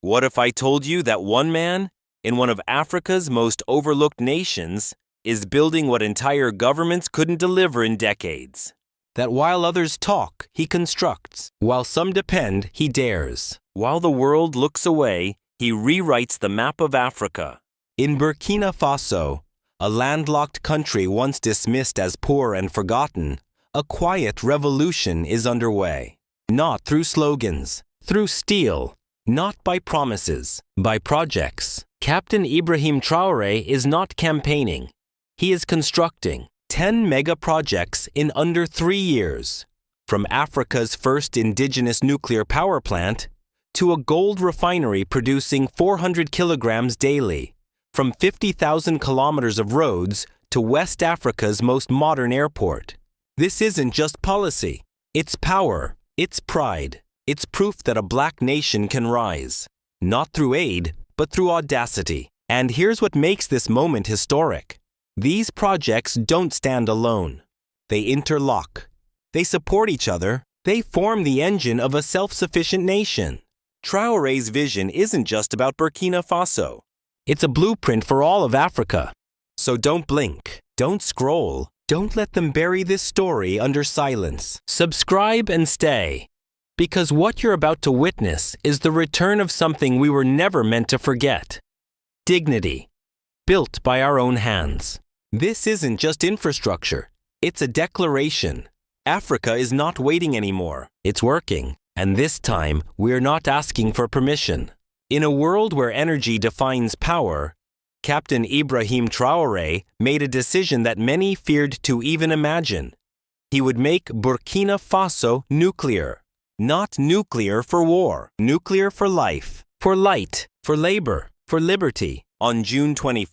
What if I told you that one man, in one of Africa's most overlooked nations, is building what entire governments couldn't deliver in decades? That while others talk, he constructs. While some depend, he dares. While the world looks away, he rewrites the map of Africa. In Burkina Faso, a landlocked country once dismissed as poor and forgotten, a quiet revolution is underway. Not through slogans, through steel. Not by promises, by projects. Captain Ibrahim Traoré is not campaigning. He is constructing 10 mega projects in under 3 years. From Africa's first indigenous nuclear power plant to a gold refinery producing 400 kilograms daily. From 50,000 kilometers of roads to West Africa's most modern airport. This isn't just policy. It's power. It's pride. It's proof that a black nation can rise, not through aid, but through audacity. And here's what makes this moment historic. These projects don't stand alone. They interlock. They support each other. They form the engine of a self-sufficient nation. Traoré's vision isn't just about Burkina Faso. It's a blueprint for all of Africa. So don't blink. Don't scroll. Don't let them bury this story under silence. Subscribe and stay. Because what you're about to witness is the return of something we were never meant to forget. Dignity, built by our own hands. This isn't just infrastructure, it's a declaration. Africa is not waiting anymore, it's working. And this time, we're not asking for permission. In a world where energy defines power, Captain Ibrahim Traoré made a decision that many feared to even imagine. He would make Burkina Faso nuclear. Not nuclear for war, nuclear for life, for light, for labor, for liberty. On June 21,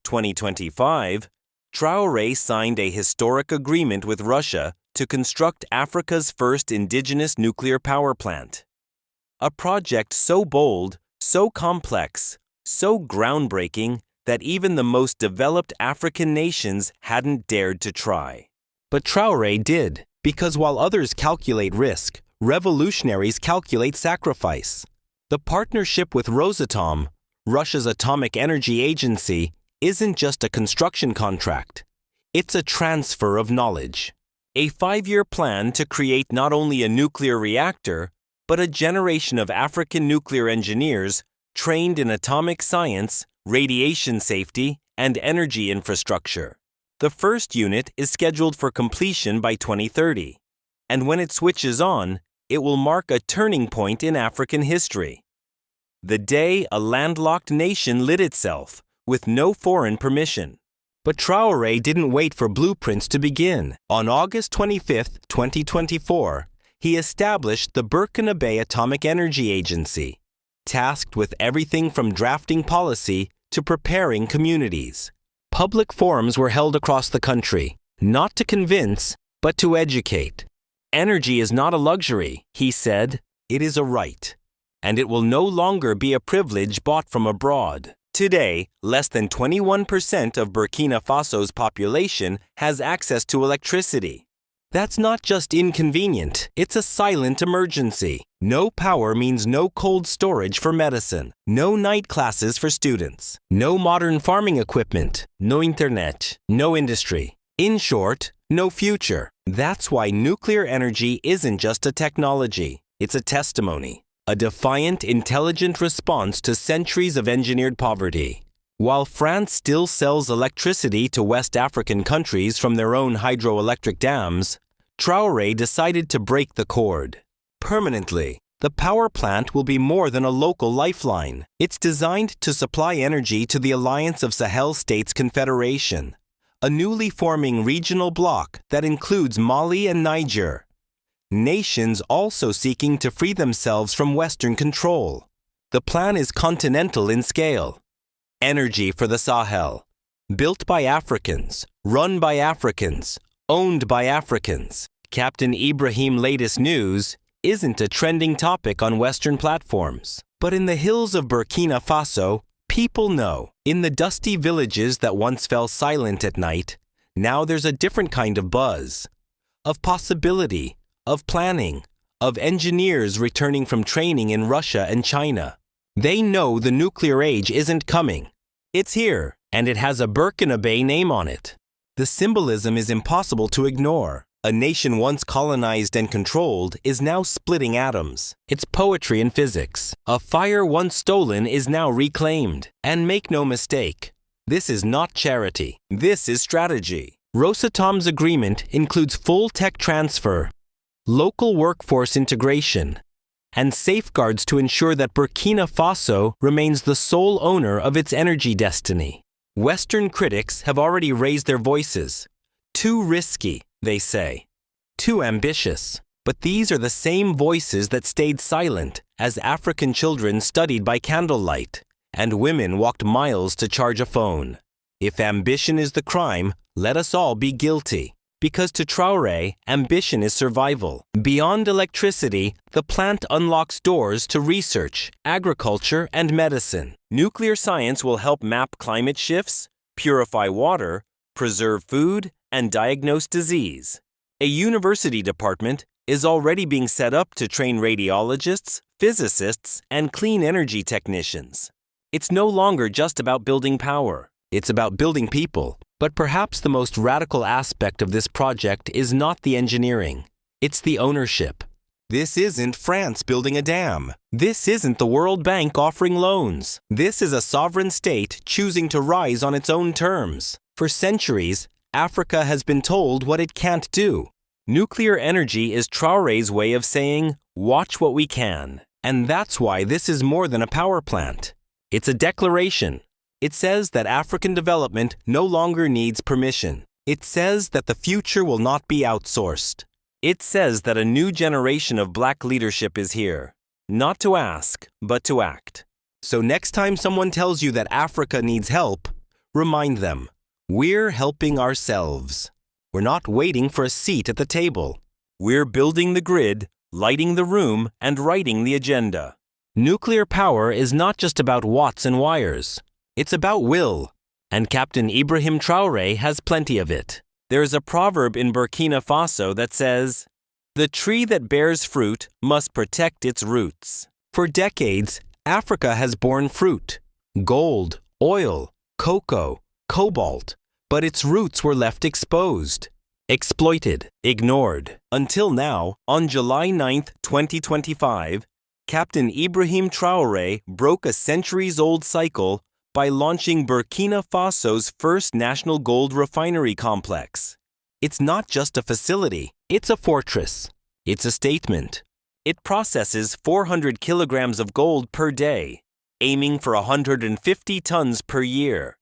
2025, Traoré signed a historic agreement with Russia to construct Africa's first indigenous nuclear power plant. A project so bold, so complex, so groundbreaking that even the most developed African nations hadn't dared to try. But Traoré did, because while others calculate risk, revolutionaries calculate sacrifice. The partnership with Rosatom, Russia's atomic energy agency, isn't just a construction contract. It's a transfer of knowledge. A 5-year plan to create not only a nuclear reactor, but a generation of African nuclear engineers trained in atomic science, radiation safety, and energy infrastructure. The first unit is scheduled for completion by 2030. And when it switches on, it will mark a turning point in African history. The day a landlocked nation lit itself, with no foreign permission. But Traoré didn't wait for blueprints to begin. On August 25, 2024, he established the Burkina Faso Atomic Energy Agency, tasked with everything from drafting policy to preparing communities. Public forums were held across the country, not to convince, but to educate. Energy is not a luxury, he said. It is a right. And it will no longer be a privilege bought from abroad. Today, less than 21% of Burkina Faso's population has access to electricity. That's not just inconvenient, it's a silent emergency. No power means no cold storage for medicine, no night classes for students, no modern farming equipment, no internet, no industry. In short, no future. That's why nuclear energy isn't just a technology, it's a testimony. A defiant, intelligent response to centuries of engineered poverty. While France still sells electricity to West African countries from their own hydroelectric dams, Traoré decided to break the cord. Permanently, the power plant will be more than a local lifeline. It's designed to supply energy to the Alliance of Sahel States Confederation, a newly forming regional bloc that includes Mali and Niger. Nations also seeking to free themselves from Western control. The plan is continental in scale. Energy for the Sahel. Built by Africans, run by Africans, owned by Africans. Captain Ibrahim latest news isn't a trending topic on Western platforms. But in the hills of Burkina Faso, people know. In the dusty villages that once fell silent at night, now there's a different kind of buzz. Of possibility. Of planning, of engineers returning from training in Russia and China, They know the nuclear age isn't coming. It's here, and it has a Burkina Faso name on it. The symbolism is impossible to ignore. A nation once colonized and controlled is now splitting atoms. It's poetry in physics. A fire once stolen is now reclaimed. And make no mistake, this is not charity. This is strategy. Rosatom's agreement includes full tech transfer, local workforce integration, and safeguards to ensure that Burkina Faso remains the sole owner of its energy destiny. Western critics have already raised their voices. Too risky, they say. Too ambitious. But these are the same voices that stayed silent as African children studied by candlelight and women walked miles to charge a phone. If ambition is the crime, let us all be guilty. Because to Traoré, ambition is survival. Beyond electricity, the plant unlocks doors to research, agriculture, and medicine. Nuclear science will help map climate shifts, purify water, preserve food, and diagnose disease. A university department is already being set up to train radiologists, physicists, and clean energy technicians. It's no longer just about building power. It's about building people. But perhaps the most radical aspect of this project is not the engineering. It's the ownership. This isn't France building a dam. This isn't the World Bank offering loans. This is a sovereign state choosing to rise on its own terms. For centuries, Africa has been told what it can't do. Nuclear energy is Traoré's way of saying, watch what we can. And that's why this is more than a power plant. It's a declaration. It says that African development no longer needs permission. It says that the future will not be outsourced. It says that a new generation of black leadership is here, not to ask, but to act. So next time someone tells you that Africa needs help, remind them, we're helping ourselves. We're not waiting for a seat at the table. We're building the grid, lighting the room, and writing the agenda. Nuclear power is not just about watts and wires. It's about will, and Captain Ibrahim Traoré has plenty of it. There is a proverb in Burkina Faso that says, "The tree that bears fruit must protect its roots." For decades, Africa has borne fruit, gold, oil, cocoa, cobalt, but its roots were left exposed, exploited, ignored. Until now, on July 9, 2025, Captain Ibrahim Traoré broke a centuries-old cycle by launching Burkina Faso's first national gold refinery complex. It's not just a facility, it's a fortress. It's a statement. It processes 400 kilograms of gold per day, aiming for 150 tons per year.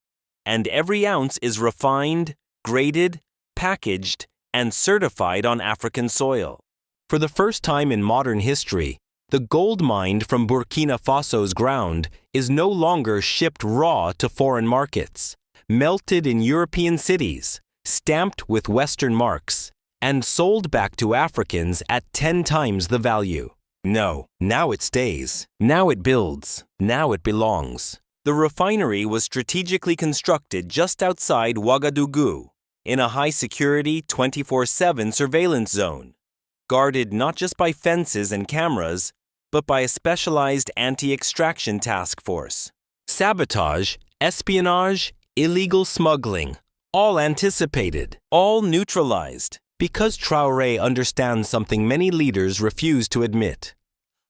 And every ounce is refined, graded, packaged, and certified on African soil. For the first time in modern history, the gold mined from Burkina Faso's ground is no longer shipped raw to foreign markets, melted in European cities, stamped with Western marks, and sold back to Africans at 10 times the value. No, now it stays. Now it builds. Now it belongs. The refinery was strategically constructed just outside Ouagadougou, in a high-security 24/7 surveillance zone, guarded not just by fences and cameras, but by a specialized anti-extraction task force. Sabotage, espionage, illegal smuggling, all anticipated, all neutralized, because Traoré understands something many leaders refuse to admit.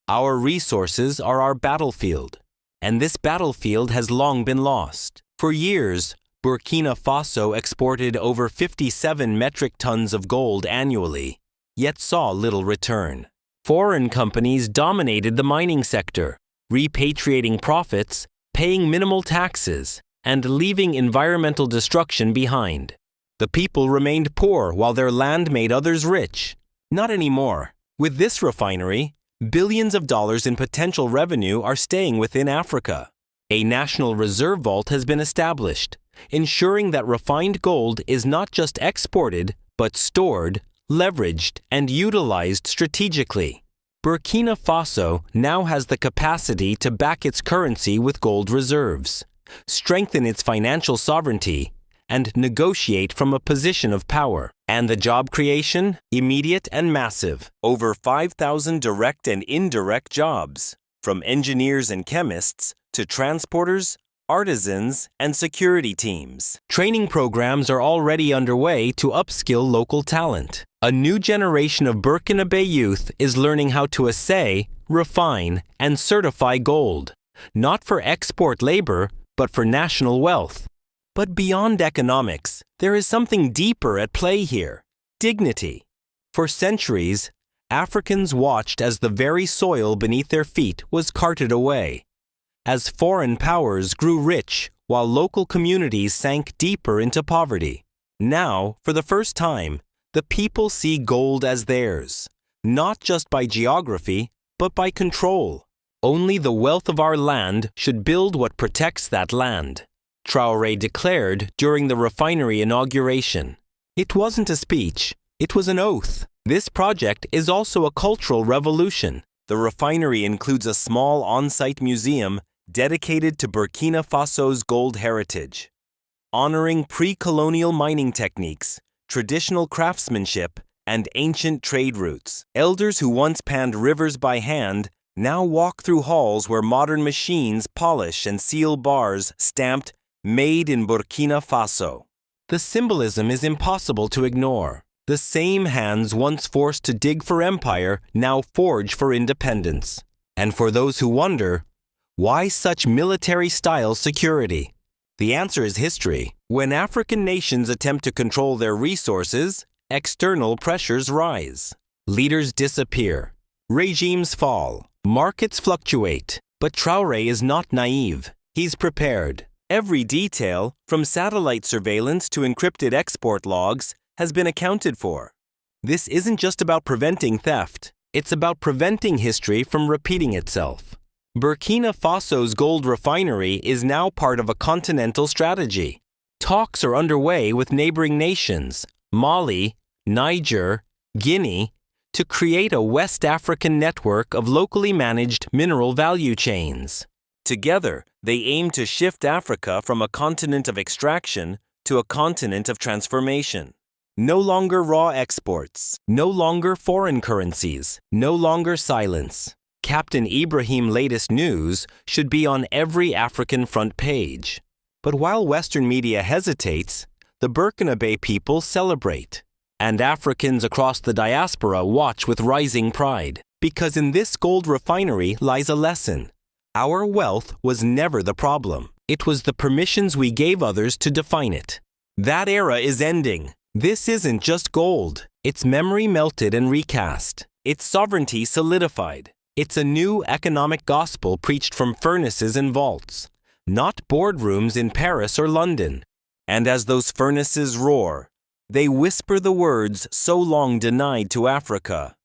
Our resources are our battlefield, and this battlefield has long been lost. For years, Burkina Faso exported over 57 metric tons of gold annually, yet saw little return. Foreign companies dominated the mining sector, repatriating profits, paying minimal taxes, and leaving environmental destruction behind. The people remained poor while their land made others rich. Not anymore. With this refinery, billions of dollars in potential revenue are staying within Africa. A national reserve vault has been established, ensuring that refined gold is not just exported, but stored, leveraged, and utilized strategically. Burkina Faso now has the capacity to back its currency with gold reserves, strengthen its financial sovereignty, and negotiate from a position of power. And the job creation? Immediate and massive. Over 5,000 direct and indirect jobs. from engineers and chemists to transporters, artisans, and security teams. Training programs are already underway to upskill local talent. A new generation of Burkina Faso youth is learning how to assay, refine, and certify gold, not for export labor, but for national wealth. But beyond economics, there is something deeper at play here: dignity. For centuries, Africans watched as the very soil beneath their feet was carted away, as foreign powers grew rich while local communities sank deeper into poverty. Now, for the first time, the people see gold as theirs, not just by geography, but by control. Only the wealth of our land should build what protects that land, Traoré declared during the refinery inauguration. It wasn't a speech, it was an oath. This project is also a cultural revolution. The refinery includes a small on-site museum dedicated to Burkina Faso's gold heritage, honoring pre-colonial mining techniques, traditional craftsmanship, and ancient trade routes. Elders who once panned rivers by hand now walk through halls where modern machines polish and seal bars stamped "Made in Burkina Faso." The symbolism is impossible to ignore. The same hands once forced to dig for empire now forge for independence. And for those who wonder, why such military-style security? The answer is history. When African nations attempt to control their resources, external pressures rise. Leaders disappear. Regimes fall. Markets fluctuate. But Traoré is not naive. He's prepared. Every detail, from satellite surveillance to encrypted export logs, has been accounted for. This isn't just about preventing theft. It's about preventing history from repeating itself. Burkina Faso's gold refinery is now part of a continental strategy. Talks are underway with neighboring nations, Mali, Niger, Guinea, to create a West African network of locally managed mineral value chains. Together, they aim to shift Africa from a continent of extraction to a continent of transformation. No longer raw exports, no longer foreign currencies, no longer silence. Captain Ibrahim's latest news should be on every African front page. But while Western media hesitates, the Burkina Faso people celebrate. And Africans across the diaspora watch with rising pride. Because in this gold refinery lies a lesson. Our wealth was never the problem. It was the permissions we gave others to define it. That era is ending. This isn't just gold. It's memory melted and recast. It's sovereignty solidified. It's a new economic gospel preached from furnaces and vaults, not boardrooms in Paris or London. And as those furnaces roar, they whisper the words so long denied to Africa.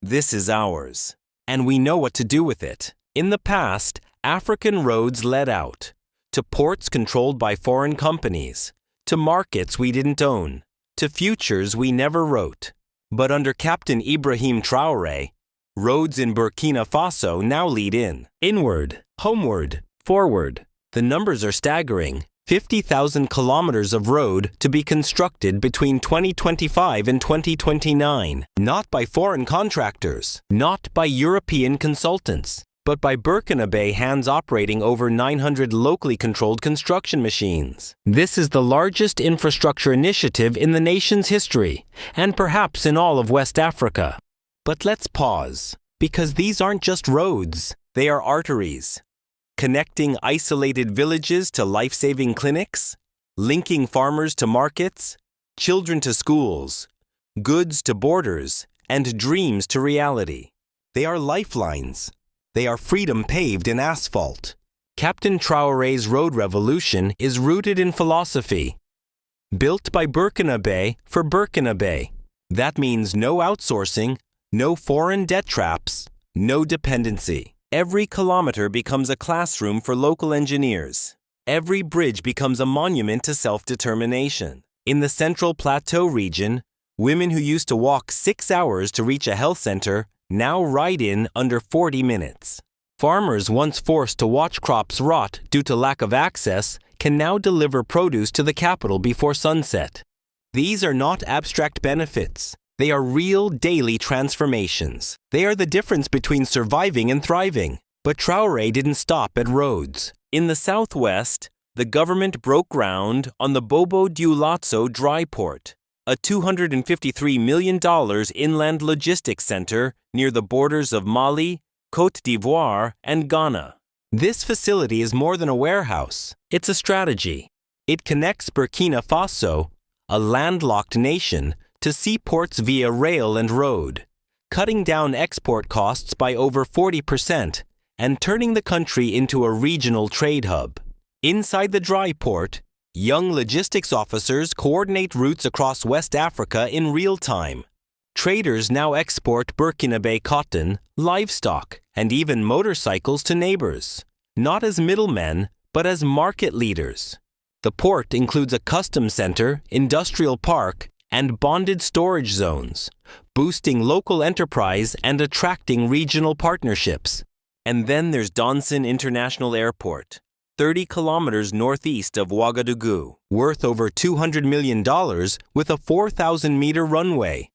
This is ours, and we know what to do with it. In the past, African roads led out, to ports controlled by foreign companies, to markets we didn't own, to futures we never wrote. But under Captain Ibrahim Traoré, roads in Burkina Faso now lead inward, homeward, forward. The numbers are staggering. 50,000 kilometers of road to be constructed between 2025 and 2029, not by foreign contractors, not by European consultants, but by Burkina Faso hands operating over 900 locally controlled construction machines. This is the largest infrastructure initiative in the nation's history, and perhaps in all of West Africa. But let's pause, because these aren't just roads, they are arteries. Connecting isolated villages to life-saving clinics, linking farmers to markets, children to schools, goods to borders, and dreams to reality. They are lifelines. They are freedom paved in asphalt. Captain Traoré's road revolution is rooted in philosophy. Built by Burkina Faso for Burkina Faso. That means no outsourcing, no foreign debt traps, no dependency. Every kilometer becomes a classroom for local engineers. Every bridge becomes a monument to self-determination. In the Central Plateau region, women who used to walk 6 hours to reach a health center now ride in under 40 minutes. Farmers once forced to watch crops rot due to lack of access can now deliver produce to the capital before sunset. These are not abstract benefits. They are real daily transformations. They are the difference between surviving and thriving, But Traoré didn't stop at roads. In the southwest, the government broke ground on the Bobo-Dioulasso dry port, a $253 million inland logistics center near the borders of Mali, Côte d'Ivoire, and Ghana. This facility is more than a warehouse. It's a strategy. It connects Burkina Faso, a landlocked nation, to seaports via rail and road, cutting down export costs by over 40% and turning the country into a regional trade hub. Inside the dry port, young logistics officers coordinate routes across West Africa in real time. Traders now export Burkinabe cotton, livestock, and even motorcycles to neighbors, not as middlemen, but as market leaders. The port includes a customs center, industrial park, and bonded storage zones, boosting local enterprise and attracting regional partnerships. And then there's Donsin International Airport, 30 kilometers northeast of Ouagadougou, worth over $200 million with a 4,000-meter runway.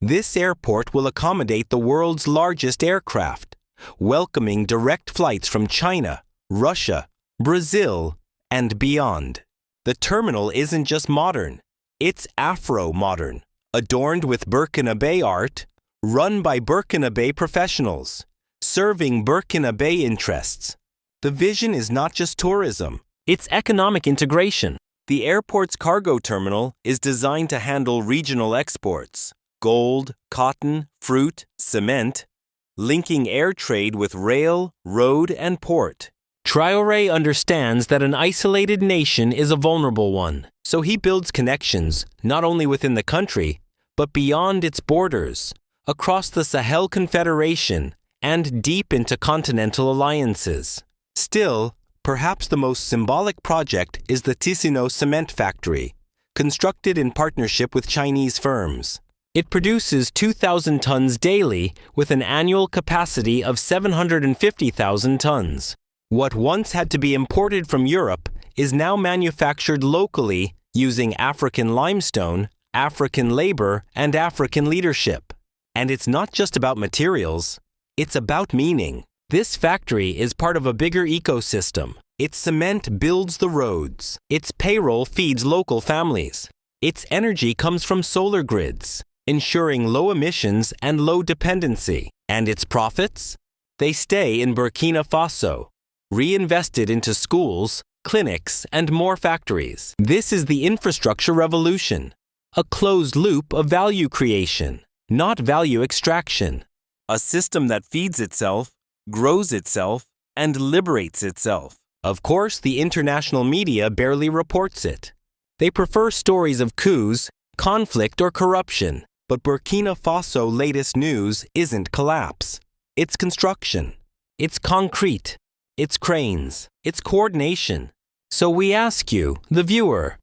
This airport will accommodate the world's largest aircraft, welcoming direct flights from China, Russia, Brazil, and beyond. The terminal isn't just modern, it's Afro-modern, adorned with Burkinabe art, run by Burkinabe professionals, serving Burkinabe interests. The vision is not just tourism, it's economic integration. The airport's cargo terminal is designed to handle regional exports, gold, cotton, fruit, cement, linking air trade with rail, road, and port. Traoré understands that an isolated nation is a vulnerable one, so he builds connections not only within the country, but beyond its borders, across the Sahel Confederation, and deep into continental alliances. Still, perhaps the most symbolic project is the Ticino cement factory, constructed in partnership with Chinese firms. It produces 2,000 tons daily with an annual capacity of 750,000 tons. What once had to be imported from Europe is now manufactured locally using African limestone, African labor, and African leadership. And it's not just about materials, it's about meaning. This factory is part of a bigger ecosystem. Its cement builds the roads. Its payroll feeds local families. Its energy comes from solar grids, ensuring low emissions and low dependency. And its profits? They stay in Burkina Faso, reinvested into schools, clinics, and more factories. This is the infrastructure revolution, a closed loop of value creation, not value extraction. A system that feeds itself, grows itself, and liberates itself. Of course, the international media barely reports it. They prefer stories of coups, conflict, or corruption. But Burkina Faso latest news isn't collapse. It's construction. It's concrete. It's cranes. It's coordination. So we ask you, the viewer,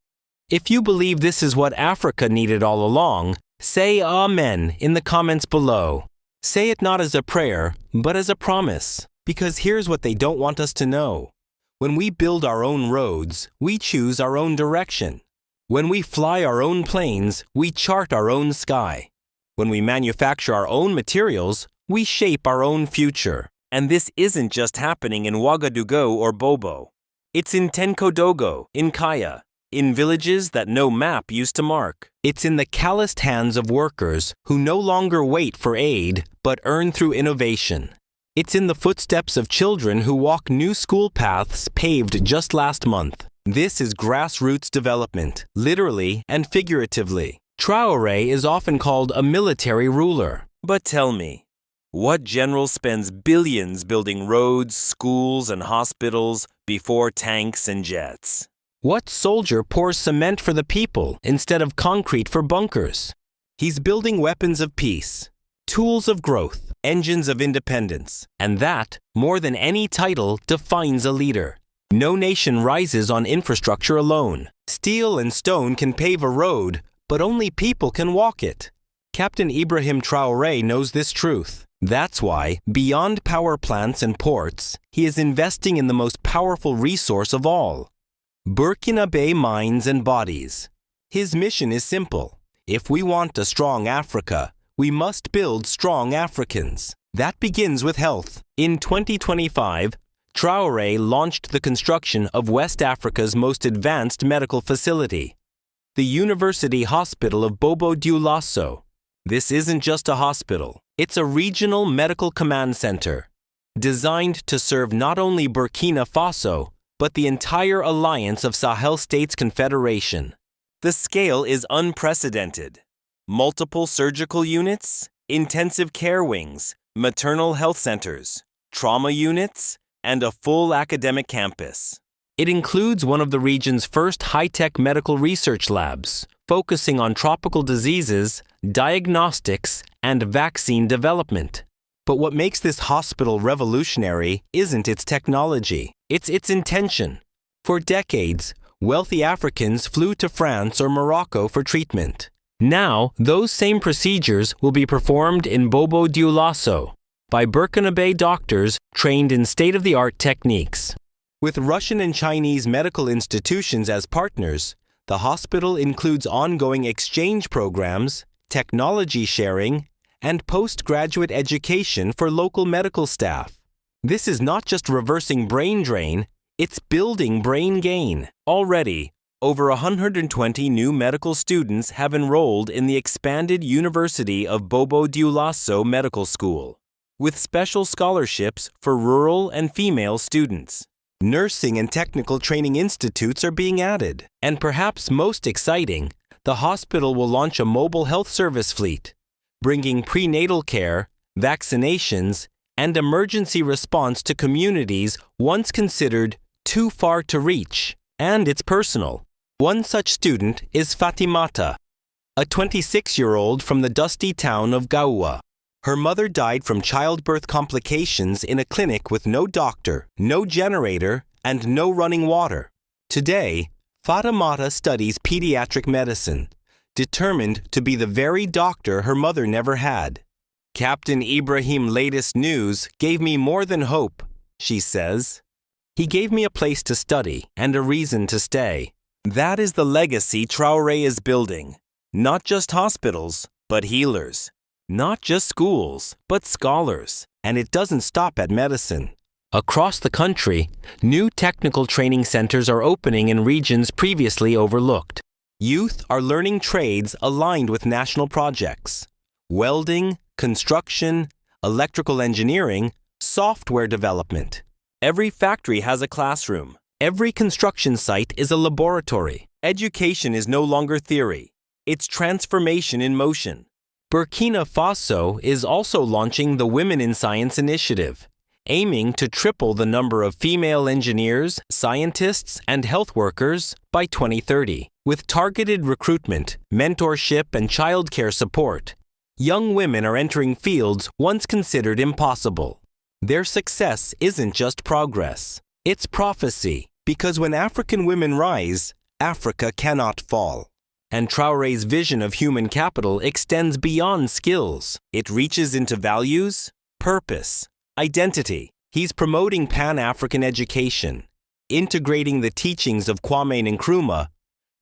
if you believe this is what Africa needed all along, say Amen in the comments below. Say it not as a prayer, but as a promise. Because here's what they don't want us to know. When we build our own roads, we choose our own direction. When we fly our own planes, we chart our own sky. When we manufacture our own materials, we shape our own future. And this isn't just happening in Ouagadougou or Bobo. It's in Tenkodogo, in Kaya, in villages that no map used to mark. It's in the calloused hands of workers who no longer wait for aid, but earn through innovation. It's in the footsteps of children who walk new school paths paved just last month. This is grassroots development, literally and figuratively. Traoré is often called a military ruler. But tell me, what general spends billions building roads, schools, and hospitals before tanks and jets? What soldier pours cement for the people instead of concrete for bunkers? He's building weapons of peace, tools of growth, engines of independence. And that, more than any title, defines a leader. No nation rises on infrastructure alone. Steel and stone can pave a road, but only people can walk it. Captain Ibrahim Traoré knows this truth. That's why, beyond power plants and ports, he is investing in the most powerful resource of all, Burkinabe minds and bodies. His mission is simple. If we want a strong Africa, we must build strong Africans. That begins with health. In 2025, Traoré launched the construction of West Africa's most advanced medical facility, the University Hospital of Bobo-Dioulasso. This isn't just a hospital, it's a regional medical command center, designed to serve not only Burkina Faso, but the entire alliance of Sahel States Confederation. The scale is unprecedented. Multiple surgical units, intensive care wings, maternal health centers, trauma units, and a full academic campus. It includes one of the region's first high-tech medical research labs, focusing on tropical diseases, diagnostics, and vaccine development. But what makes this hospital revolutionary isn't its technology, it's its intention. For decades, wealthy Africans flew to France or Morocco for treatment. Now, those same procedures will be performed in Bobo-Dioulasso by Burkina Faso doctors trained in state-of-the-art techniques. With Russian and Chinese medical institutions as partners, the hospital includes ongoing exchange programs, technology sharing, and postgraduate education for local medical staff. This is not just reversing brain drain, it's building brain gain. Already, over 120 new medical students have enrolled in the expanded University of Bobo-Dioulasso Medical School, with special scholarships for rural and female students. Nursing and technical training institutes are being added, and perhaps most exciting, the hospital will launch a mobile health service fleet, bringing prenatal care, vaccinations, and emergency response to communities once considered too far to reach, and it's personal. One such student is Fatimata, a 26-year-old from the dusty town of Gaoua. Her mother died from childbirth complications in a clinic with no doctor, no generator, and no running water. Today, Fatimata studies pediatric medicine, determined to be the very doctor her mother never had. Captain Ibrahim's latest news gave me more than hope, she says. He gave me a place to study and a reason to stay. That is the legacy Traoré is building. Not just hospitals, but healers. Not just schools, but scholars. And it doesn't stop at medicine. Across the country, new technical training centers are opening in regions previously overlooked. Youth are learning trades aligned with national projects. Welding, construction, electrical engineering, software development. Every factory has a classroom. Every construction site is a laboratory. Education is no longer theory. It's transformation in motion. Burkina Faso is also launching the Women in Science initiative, aiming to triple the number of female engineers, scientists, and health workers by 2030. With targeted recruitment, mentorship, and childcare support, young women are entering fields once considered impossible. Their success isn't just progress. It's prophecy, because when African women rise, Africa cannot fall. And Traoré's vision of human capital extends beyond skills. It reaches into values, purpose, identity. He's promoting Pan-African education, integrating the teachings of Kwame Nkrumah,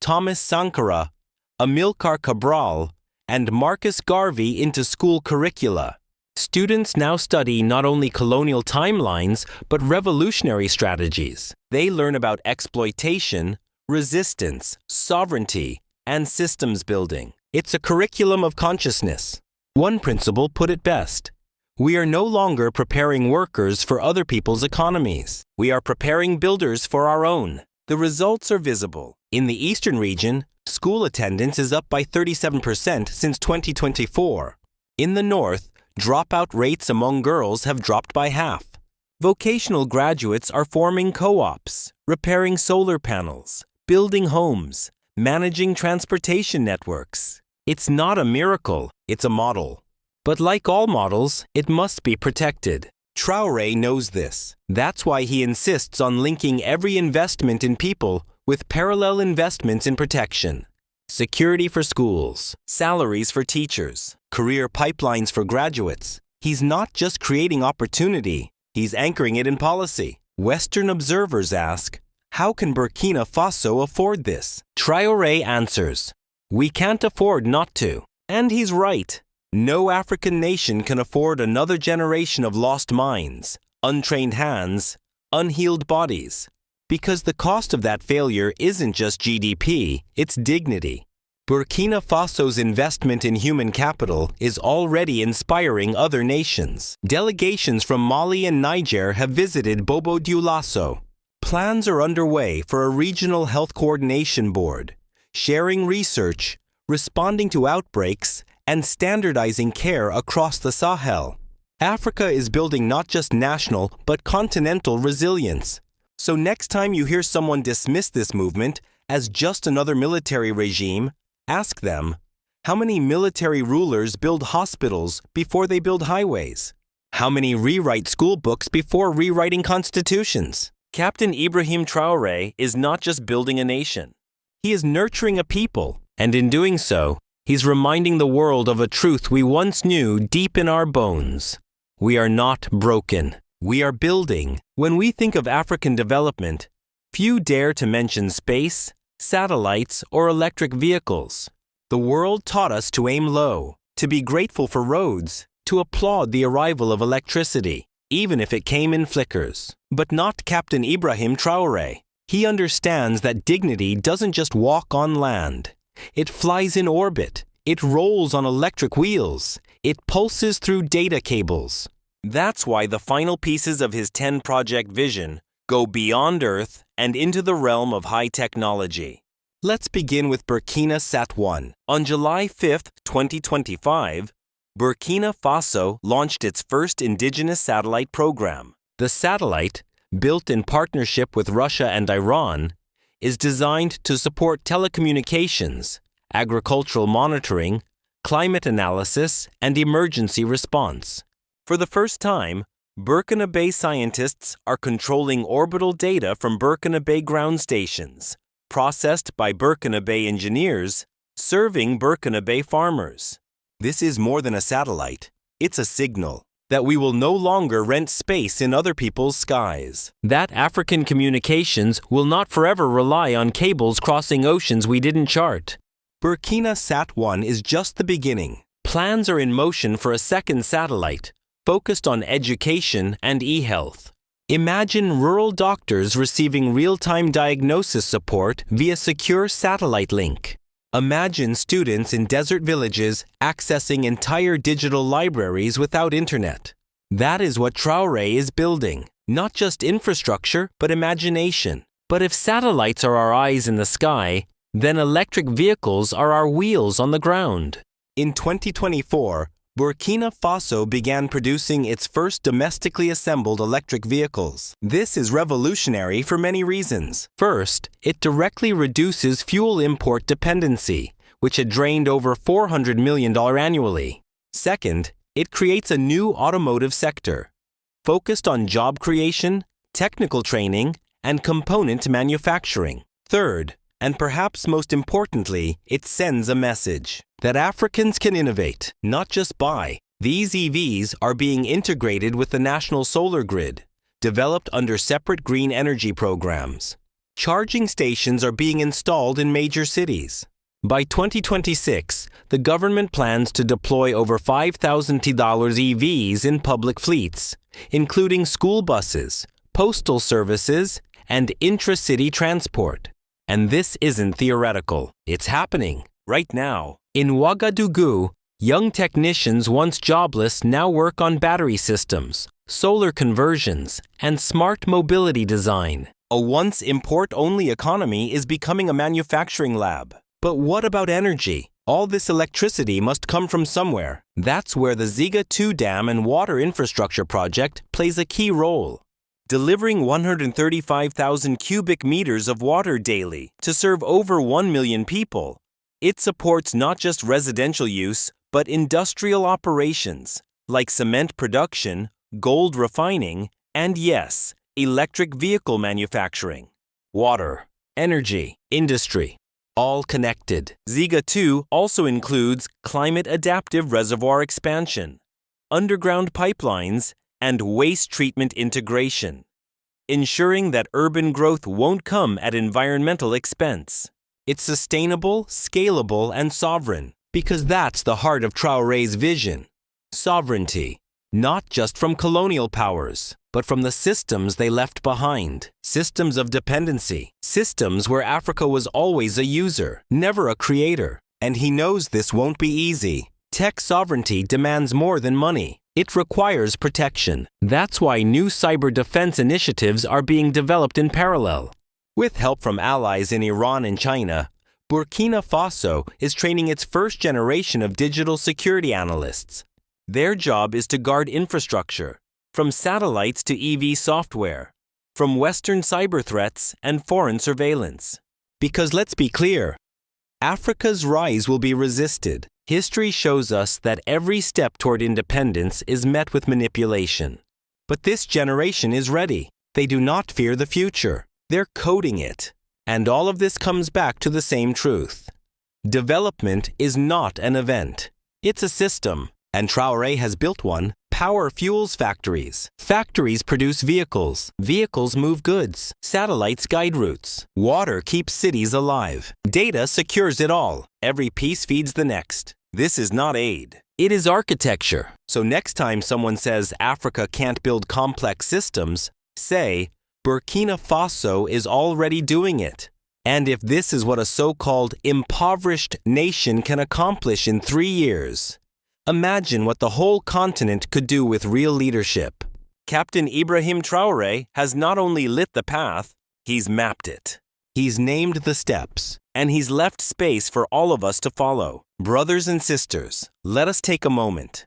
Thomas Sankara, Amilcar Cabral, and Marcus Garvey into school curricula. Students now study not only colonial timelines, but revolutionary strategies. They learn about exploitation, resistance, sovereignty, and systems building. It's a curriculum of consciousness. One principal put it best. We are no longer preparing workers for other people's economies. We are preparing builders for our own. The results are visible. In the eastern region, school attendance is up by 37% since 2024. In the north, dropout rates among girls have dropped by half. Vocational graduates are forming co-ops, repairing solar panels, building homes, managing transportation networks. It's not a miracle, it's a model. But like all models, it must be protected. Traoré knows this. That's why he insists on linking every investment in people with parallel investments in protection. Security for schools, salaries for teachers, career pipelines for graduates. He's not just creating opportunity, he's anchoring it in policy. Western observers ask, how can Burkina Faso afford this? Traoré answers, we can't afford not to. And he's right. No African nation can afford another generation of lost minds, untrained hands, unhealed bodies. Because the cost of that failure isn't just GDP, it's dignity. Burkina Faso's investment in human capital is already inspiring other nations. Delegations from Mali and Niger have visited Bobo-Dioulasso. Plans are underway for a regional health coordination board, sharing research, responding to outbreaks, and standardizing care across the Sahel. Africa is building not just national, but continental resilience. So next time you hear someone dismiss this movement as just another military regime, ask them, how many military rulers build hospitals before they build highways? How many rewrite school books before rewriting constitutions? Captain Ibrahim Traoré is not just building a nation. He is nurturing a people, and in doing so, he's reminding the world of a truth we once knew deep in our bones. We are not broken. We are building. When we think of African development, few dare to mention space, satellites, or electric vehicles. The world taught us to aim low, to be grateful for roads, to applaud the arrival of electricity, even if it came in flickers. But not Captain Ibrahim Traoré. He understands that dignity doesn't just walk on land. It flies in orbit. It rolls on electric wheels. It pulses through data cables. That's why the final pieces of his 10-project vision go beyond Earth and into the realm of high technology. Let's begin with Burkina Sat-1. On July 5, 2025, Burkina Faso launched its first indigenous satellite program. The satellite, built in partnership with Russia and Iran, is designed to support telecommunications, agricultural monitoring, climate analysis, and emergency response. For the first time, Burkina Bay scientists are controlling orbital data from Burkina Bay ground stations, processed by Burkina Bay engineers, serving Burkina Bay farmers. This is more than a satellite. It's a signal that we will no longer rent space in other people's skies. That African communications will not forever rely on cables crossing oceans we didn't chart. Burkina Sat-1 is just the beginning. Plans are in motion for a second satellite, focused on education and e-health. Imagine rural doctors receiving real-time diagnosis support via secure satellite link. Imagine students in desert villages accessing entire digital libraries without internet. That is what Traoré is building. Not just infrastructure, but imagination. But if satellites are our eyes in the sky, then electric vehicles are our wheels on the ground. In 2024, Burkina Faso began producing its first domestically assembled electric vehicles. This is revolutionary for many reasons. First, it directly reduces fuel import dependency, which had drained over $400 million annually. Second, it creates a new automotive sector, focused on job creation, technical training, and component manufacturing. Third, and perhaps most importantly, it sends a message that Africans can innovate, not just buy. These EVs are being integrated with the national solar grid, developed under separate green energy programs. Charging stations are being installed in major cities. By 2026, the government plans to deploy over 5,000 EVs in public fleets, including school buses, postal services, and intra-city transport. And this isn't theoretical. It's happening right now. In Ouagadougou, young technicians once jobless now work on battery systems, solar conversions, and smart mobility design. A once import-only economy is becoming a manufacturing lab. But what about energy? All this electricity must come from somewhere. That's where the Ziga 2 dam and water infrastructure project plays a key role, delivering 135,000 cubic meters of water daily to serve over 1 million people. It supports not just residential use, but industrial operations like cement production, gold refining, and yes, electric vehicle manufacturing. Water, energy, industry, all connected. Ziga 2 also includes climate-adaptive reservoir expansion, underground pipelines, and waste treatment integration, ensuring that urban growth won't come at environmental expense. It's sustainable, scalable, and sovereign. Because that's the heart of Traoré's vision. Sovereignty, not just from colonial powers, but from the systems they left behind. Systems of dependency, systems where Africa was always a user, never a creator. And he knows this won't be easy. Tech sovereignty demands more than money. It requires protection. That's why new cyber defense initiatives are being developed in parallel. With help from allies in Iran and China, Burkina Faso is training its first generation of digital security analysts. Their job is to guard infrastructure, from satellites to EV software, from Western cyber threats and foreign surveillance. Because let's be clear, Africa's rise will be resisted. History shows us that every step toward independence is met with manipulation. But this generation is ready. They do not fear the future. They're coding it. And all of this comes back to the same truth. Development is not an event. It's a system. And Traoré has built one. Power fuels factories. Factories produce vehicles. Vehicles move goods. Satellites guide routes. Water keeps cities alive. Data secures it all. Every piece feeds the next. This is not aid. It is architecture. So next time someone says Africa can't build complex systems, say, Burkina Faso is already doing it. And if this is what a so-called impoverished nation can accomplish in 3 years, imagine what the whole continent could do with real leadership. Captain Ibrahim Traoré has not only lit the path, he's mapped it. He's named the steps, and he's left space for all of us to follow. Brothers and sisters, let us take a moment,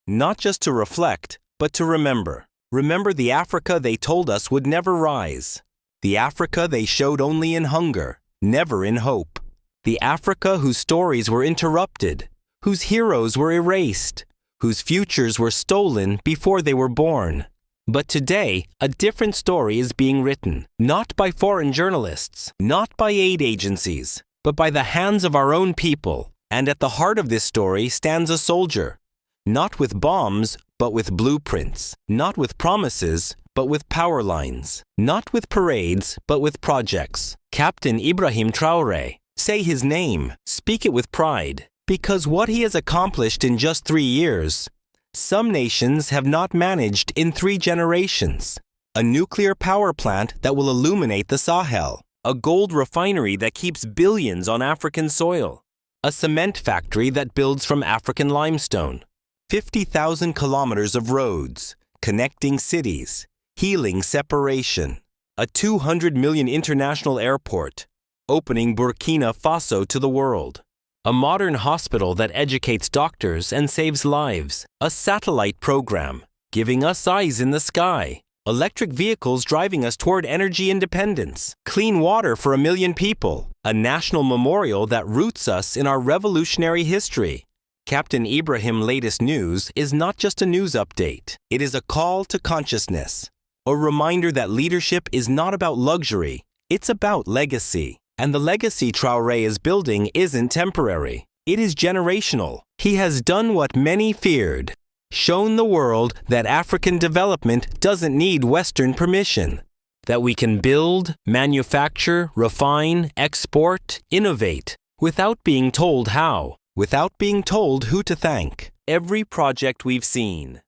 not just to reflect, but to remember. Remember the Africa they told us would never rise. The Africa they showed only in hunger, never in hope. The Africa whose stories were interrupted, whose heroes were erased, whose futures were stolen before they were born. But today, a different story is being written, not by foreign journalists, not by aid agencies, but by the hands of our own people. And at the heart of this story stands a soldier, not with bombs, but with blueprints, not with promises, but with power lines, not with parades, but with projects. Captain Ibrahim Traoré. Say his name, speak it with pride, because what he has accomplished in just 3 years, some nations have not managed in 3 generations. A nuclear power plant that will illuminate the Sahel, a gold refinery that keeps billions on African soil, a cement factory that builds from African limestone, 50,000 kilometers of roads, connecting cities, healing separation, a 200 million international airport, opening Burkina Faso to the world, a modern hospital that educates doctors and saves lives, a satellite program giving us eyes in the sky, electric vehicles driving us toward energy independence, clean water for 1 million people, a national memorial that roots us in our revolutionary history. Captain Ibrahim's latest news is not just a news update. It is a call to consciousness, a reminder that leadership is not about luxury, it's about legacy. And the legacy Traoré is building isn't temporary. It is generational. He has done what many feared, shown the world that African development doesn't need Western permission, that we can build, manufacture, refine, export, innovate, without being told how, without being told who to thank. Every project we've seen,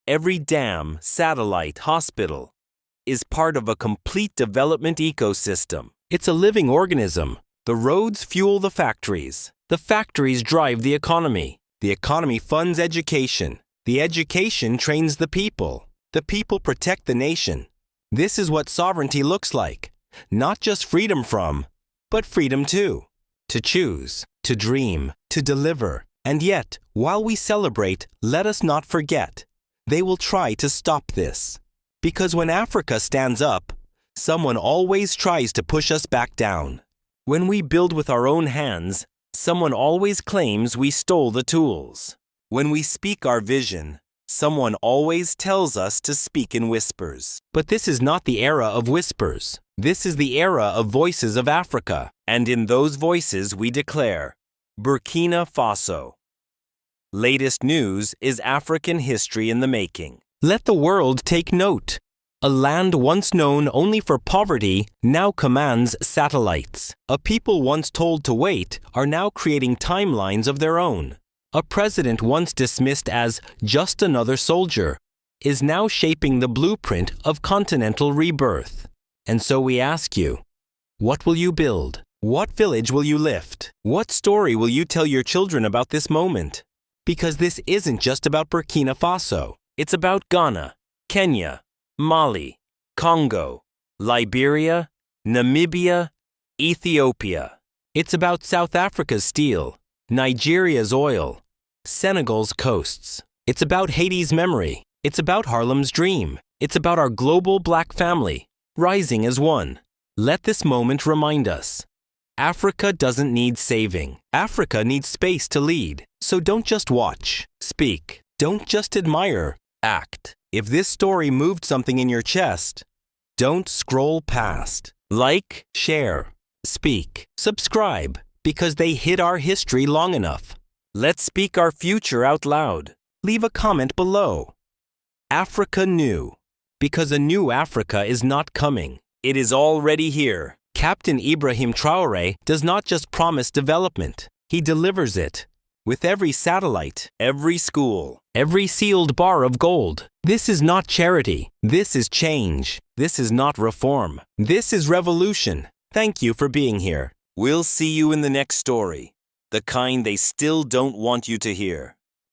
every dam, satellite, hospital, is part of a complete development ecosystem. It's a living organism. The roads fuel the factories. The factories drive the economy. The economy funds education. The education trains the people. The people protect the nation. This is what sovereignty looks like. Not just freedom from, but freedom to. To choose, to dream, to deliver. And yet, while we celebrate, let us not forget, they will try to stop this. Because when Africa stands up, someone always tries to push us back down. When we build with our own hands, someone always claims we stole the tools. When we speak our vision, someone always tells us to speak in whispers. But this is not the era of whispers. This is the era of voices of Africa. And in those voices we declare, Burkina Faso. Latest news is African history in the making. Let the world take note. A land once known only for poverty now commands satellites. A people once told to wait are now creating timelines of their own. A president once dismissed as just another soldier is now shaping the blueprint of continental rebirth. And so we ask you, what will you build? What village will you lift? What story will you tell your children about this moment? Because this isn't just about Burkina Faso. It's about Ghana, Kenya, Mali, Congo, Liberia, Namibia, Ethiopia. It's about South Africa's steel, Nigeria's oil, Senegal's coasts. It's about Haiti's memory. It's about Harlem's dream. It's about our global black family, rising as one. Let this moment remind us. Africa doesn't need saving. Africa needs space to lead. So don't just watch, speak. Don't just admire, act. If this story moved something in your chest, don't scroll past. Like, share, speak, subscribe, because they hid our history long enough. Let's speak our future out loud. Leave a comment below. Africa new, because a new Africa is not coming. It is already here. Captain Ibrahim Traoré does not just promise development. He delivers it. With every satellite, every school, every sealed bar of gold. This is not charity. This is change. This is not reform. This is revolution. Thank you for being here. We'll see you in the next story. The kind they still don't want you to hear.